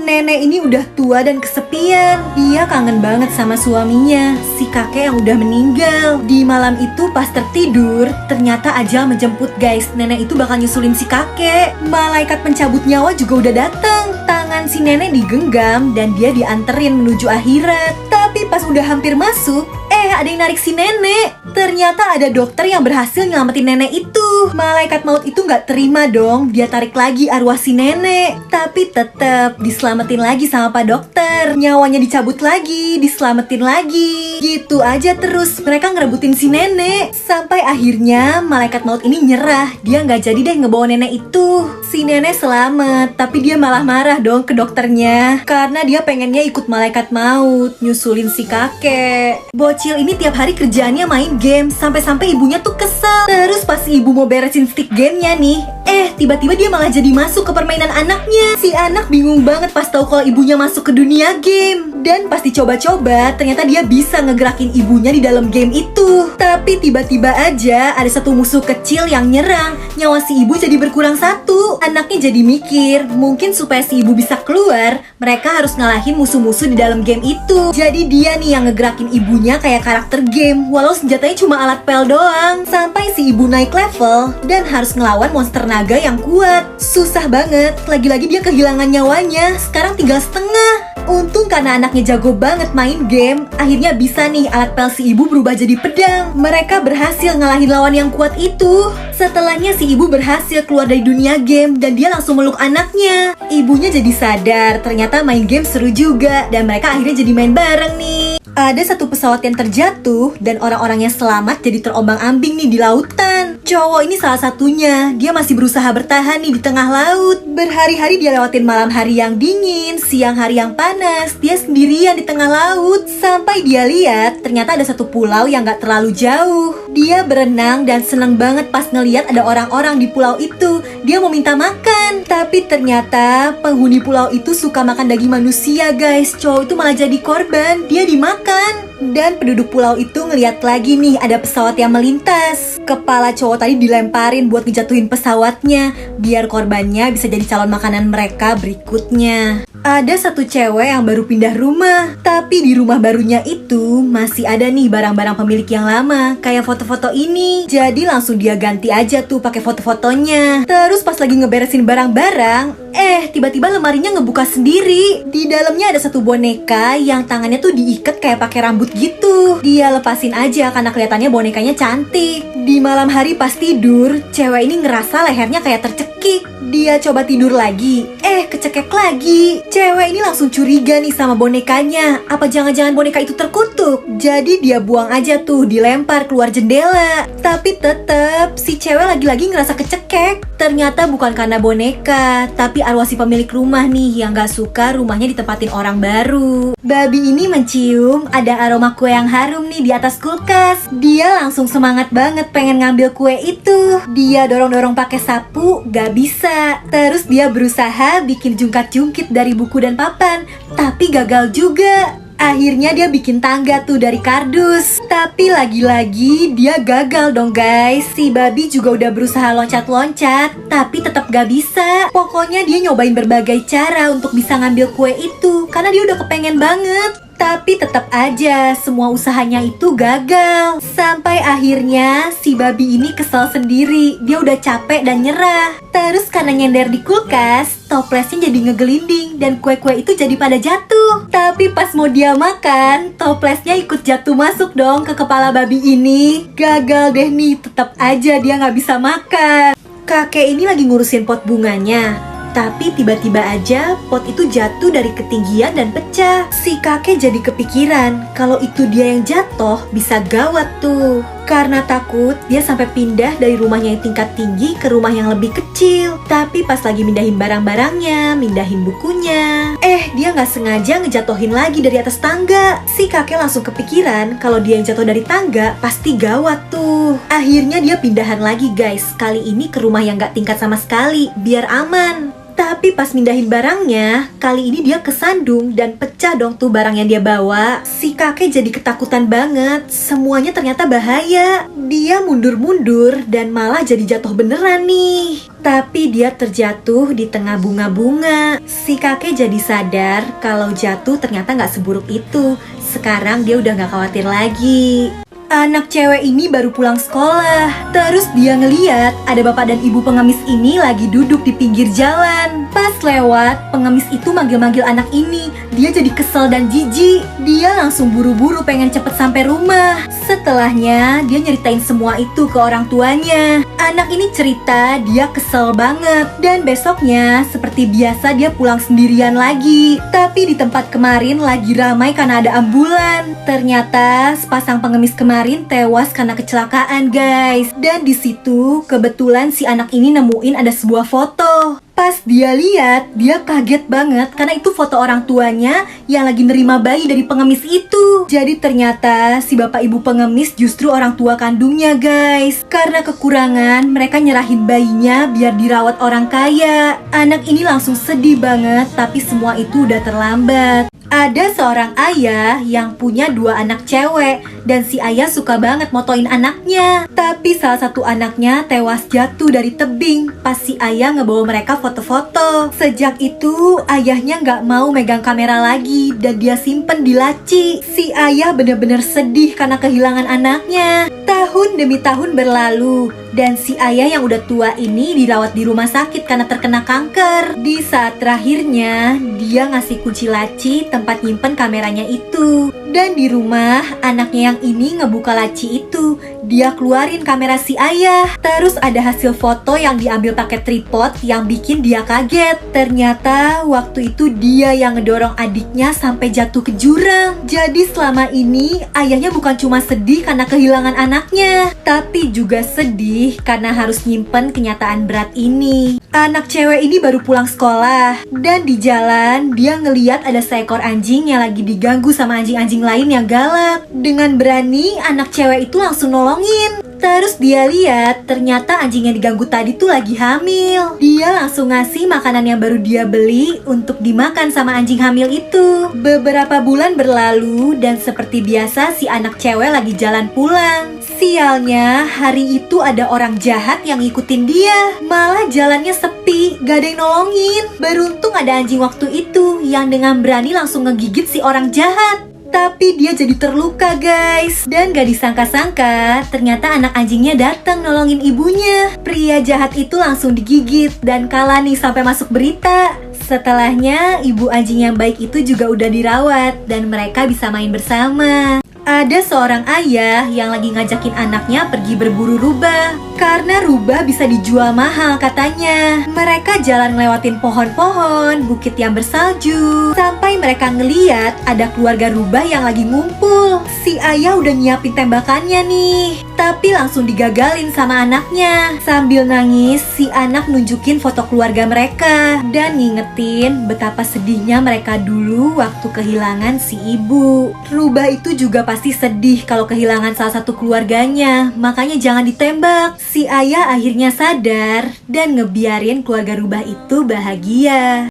Nenek ini udah tua dan kesepian. Dia kangen banget sama suaminya, si kakek yang udah meninggal. Di malam itu pas tertidur, ternyata ajal menjemput guys. Nenek itu bakal nyusulin si kakek. Malaikat pencabut nyawa juga udah datang. Tangan si nenek digenggam dan dia dianterin menuju akhirat. Tapi pas udah hampir masuk, ada yang narik si nenek. Ternyata ada dokter yang berhasil nyelamatin nenek itu. Malaikat maut itu nggak terima dong. Dia tarik lagi arwah si nenek. Tapi tetap diselamatin lagi sama pak dokter. Nyawanya dicabut lagi, diselamatin lagi. Gitu aja terus mereka ngerebutin si nenek. Sampai akhirnya malaikat maut ini nyerah. Dia nggak jadi deh ngebawa nenek itu. Si nenek selamat, tapi dia malah marah dong ke dokternya. Karena dia pengennya ikut malaikat maut, nyusulin si kakek. Bocil ini tiap hari kerjaannya main game, sampai-sampai ibunya tuh kesel. Terus pas ibu mau beresin stick gamenya nih, tiba-tiba dia malah jadi masuk ke permainan anaknya. Si anak bingung banget pas tahu kalau ibunya masuk ke dunia game. Dan pas dicoba-coba, ternyata dia bisa ngegerakin ibunya di dalam game itu. Tapi tiba-tiba aja ada satu musuh kecil yang nyerang. Nyawa si ibu jadi berkurang satu. Anaknya jadi mikir, mungkin supaya si ibu bisa keluar, mereka harus ngalahin musuh-musuh di dalam game itu. Jadi dia nih yang ngegerakin ibunya kayak karakter game, walau senjatanya cuma alat pel doang. Sampai si ibu naik level dan harus ngelawan monster naga yang kuat. Susah banget, lagi-lagi dia kehilangan nyawanya, sekarang tinggal setengah. Untung karena anaknya jago banget main game, akhirnya bisa nih alat pel si ibu berubah jadi pedang. Mereka berhasil ngalahin lawan yang kuat itu. Setelahnya si ibu berhasil keluar dari dunia game dan dia langsung meluk anaknya. Ibunya jadi sadar, ternyata main game seru juga dan mereka akhirnya jadi main bareng nih. Ada satu pesawat yang terjatuh dan orang-orangnya selamat jadi terombang-ambing nih di lautan. Cowok ini salah satunya. Dia masih berusaha bertahan nih di tengah laut. Berhari-hari dia lewatin malam hari yang dingin, siang hari yang panas. Dia sendirian di tengah laut. Sampai dia lihat ternyata ada satu pulau yang gak terlalu jauh. Dia berenang dan seneng banget pas ngeliat ada orang-orang di pulau itu. Dia mau minta makan. Tapi ternyata penghuni pulau itu suka makan daging manusia guys. Cowok itu malah jadi korban. Dia dimakan. Dan penduduk pulau itu ngeliat lagi nih ada pesawat yang melintas. Kepala cowok tadi dilemparin buat ngejatuhin pesawatnya, biar korbannya bisa jadi calon makanan mereka berikutnya. Ada satu cewek yang baru pindah rumah, tapi di rumah barunya itu masih ada nih barang-barang pemilik yang lama, kayak foto-foto ini. Jadi langsung dia ganti aja tuh pakai foto-fotonya. Terus pas lagi ngeberesin barang-barang, tiba-tiba lemarinya ngebuka sendiri. Di dalamnya ada satu boneka yang tangannya tuh diikat kayak pakai rambut gitu. Dia lepasin aja karena kelihatannya bonekanya cantik. Di malam hari pas tidur, cewek ini ngerasa lehernya kayak tercekik. Dia coba tidur lagi, kecekek lagi. Cewek ini langsung curiga nih sama bonekanya. Apa jangan-jangan boneka itu terkutuk? Jadi dia buang aja tuh, dilempar keluar jendela. Tapi tetep si cewek lagi-lagi ngerasa kecekek. Ternyata bukan karena boneka, tapi arwah si pemilik rumah nih yang gak suka rumahnya ditempatin orang baru. Babi ini mencium ada aroma kue yang harum nih di atas kulkas. Dia langsung semangat banget pengen ngambil kue itu. Dia dorong-dorong pakai sapu, gak bisa. Terus dia berusaha bikin jungkat-jungkit dari buku dan papan, tapi gagal juga. Akhirnya dia bikin tangga tuh dari kardus. Tapi lagi-lagi dia gagal dong guys. Si babi juga udah berusaha loncat-loncat, tapi tetap gak bisa. Pokoknya dia nyobain berbagai cara untuk bisa ngambil kue itu, karena dia udah kepengen banget. Tapi tetap aja semua usahanya itu gagal. Sampai akhirnya si babi ini kesel sendiri. Dia udah capek dan nyerah. Terus karena nyender di kulkas, toplesnya jadi ngegelinding dan kue-kue itu jadi pada jatuh. Tapi pas mau dia makan, toplesnya ikut jatuh masuk dong ke kepala babi ini. Gagal deh nih, tetap aja dia nggak bisa makan. Kakek ini lagi ngurusin pot bunganya. Tapi tiba-tiba aja pot itu jatuh dari ketinggian dan pecah. Si kakek jadi kepikiran kalau itu dia yang jatuh bisa gawat tuh. Karena takut, dia sampai pindah dari rumahnya yang tingkat tinggi ke rumah yang lebih kecil. Tapi pas lagi mindahin barang-barangnya, mindahin bukunya, dia nggak sengaja ngejatuhin lagi dari atas tangga. Si kakek langsung kepikiran kalau dia yang jatuh dari tangga pasti gawat tuh. Akhirnya dia pindahan lagi guys. Kali ini ke rumah yang nggak tingkat sama sekali, biar aman. Tapi pas mindahin barangnya, kali ini dia kesandung dan pecah dong tuh barang yang dia bawa. Si kakek jadi ketakutan banget, semuanya ternyata bahaya. Dia mundur-mundur dan malah jadi jatuh beneran nih. Tapi dia terjatuh di tengah bunga-bunga. Si kakek jadi sadar kalau jatuh ternyata gak seburuk itu. Sekarang dia udah gak khawatir lagi. Anak cewek ini baru pulang sekolah. Terus dia ngeliat ada bapak dan ibu pengemis ini lagi duduk di pinggir jalan. Pas lewat, pengemis itu manggil-manggil anak ini. Dia jadi kesel dan jijik. Dia langsung buru-buru pengen cepet sampai rumah. Setelahnya, dia nyeritain semua itu ke orang tuanya. Anak ini cerita dia kesel banget. Dan besoknya, seperti biasa dia pulang sendirian lagi. Tapi di tempat kemarin lagi ramai karena ada ambulan. Ternyata sepasang pengemis kemarin tewas karena kecelakaan, guys. Dan di situ kebetulan si anak ini nemuin ada sebuah foto. Pas dia lihat, dia kaget banget karena itu foto orang tuanya yang lagi nerima bayi dari pengemis itu. Jadi ternyata si bapak ibu pengemis justru orang tua kandungnya, guys. Karena kekurangan, mereka nyerahin bayinya biar dirawat orang kaya. Anak ini langsung sedih banget, tapi semua itu udah terlambat. Ada seorang ayah yang punya 2 anak cewek dan si ayah suka banget motoin anaknya. Tapi salah satu anaknya tewas jatuh dari tebing pas si ayah ngebawa mereka foto-foto. Sejak itu ayahnya gak mau megang kamera lagi dan dia simpen di laci. Si ayah bener-bener sedih karena kehilangan anaknya. Tahun demi tahun berlalu dan si ayah yang udah tua ini dirawat di rumah sakit karena terkena kanker. Di saat terakhirnya dia ngasih kunci laci tempat nyimpen kameranya itu. Dan di rumah anaknya yang ini ngebuka laci itu. Dia keluarin kamera si ayah. Terus ada hasil foto yang diambil pakai tripod yang bikin dia kaget. Ternyata waktu itu dia yang ngedorong adiknya sampai jatuh ke jurang. Jadi selama ini ayahnya bukan cuma sedih karena kehilangan anaknya, tapi juga sedih karena harus nyimpen kenyataan berat ini. Anak cewek ini baru pulang sekolah dan di jalan dia ngeliat ada seekor anjing yang lagi diganggu sama anjing-anjing lain yang galak. Dengan berani anak cewek itu langsung nolongin. Terus dia lihat ternyata anjing yang diganggu tadi tuh lagi hamil. Dia langsung ngasih makanan yang baru dia beli untuk dimakan sama anjing hamil itu. Beberapa bulan berlalu dan seperti biasa si anak cewek lagi jalan pulang. Sialnya hari itu ada orang jahat yang ngikutin dia. Malah jalannya sepi, gak ada yang nolongin. Beruntung ada anjing waktu itu yang dengan berani langsung ngegigit si orang jahat. Tapi dia jadi terluka, guys. Dan gak disangka-sangka ternyata anak anjingnya datang nolongin ibunya. Pria jahat itu langsung digigit dan kalah nih sampai masuk berita. Setelahnya ibu anjing yang baik itu juga udah dirawat dan mereka bisa main bersama. Ada seorang ayah yang lagi ngajakin anaknya pergi berburu rubah. Karena rubah bisa dijual mahal katanya. Mereka jalan ngelewatin pohon-pohon, bukit yang bersalju. Sampai mereka ngeliat ada keluarga rubah yang lagi ngumpul. Si ayah udah nyiapin tembakannya nih. Tapi langsung digagalin sama anaknya. Sambil nangis, si anak nunjukin foto keluarga mereka. Dan ngingetin betapa sedihnya mereka dulu waktu kehilangan si ibu. Rubah itu juga pasti sedih kalau kehilangan salah satu keluarganya. Makanya jangan ditembak. Si ayah akhirnya sadar dan ngebiarin keluarga rubah itu bahagia.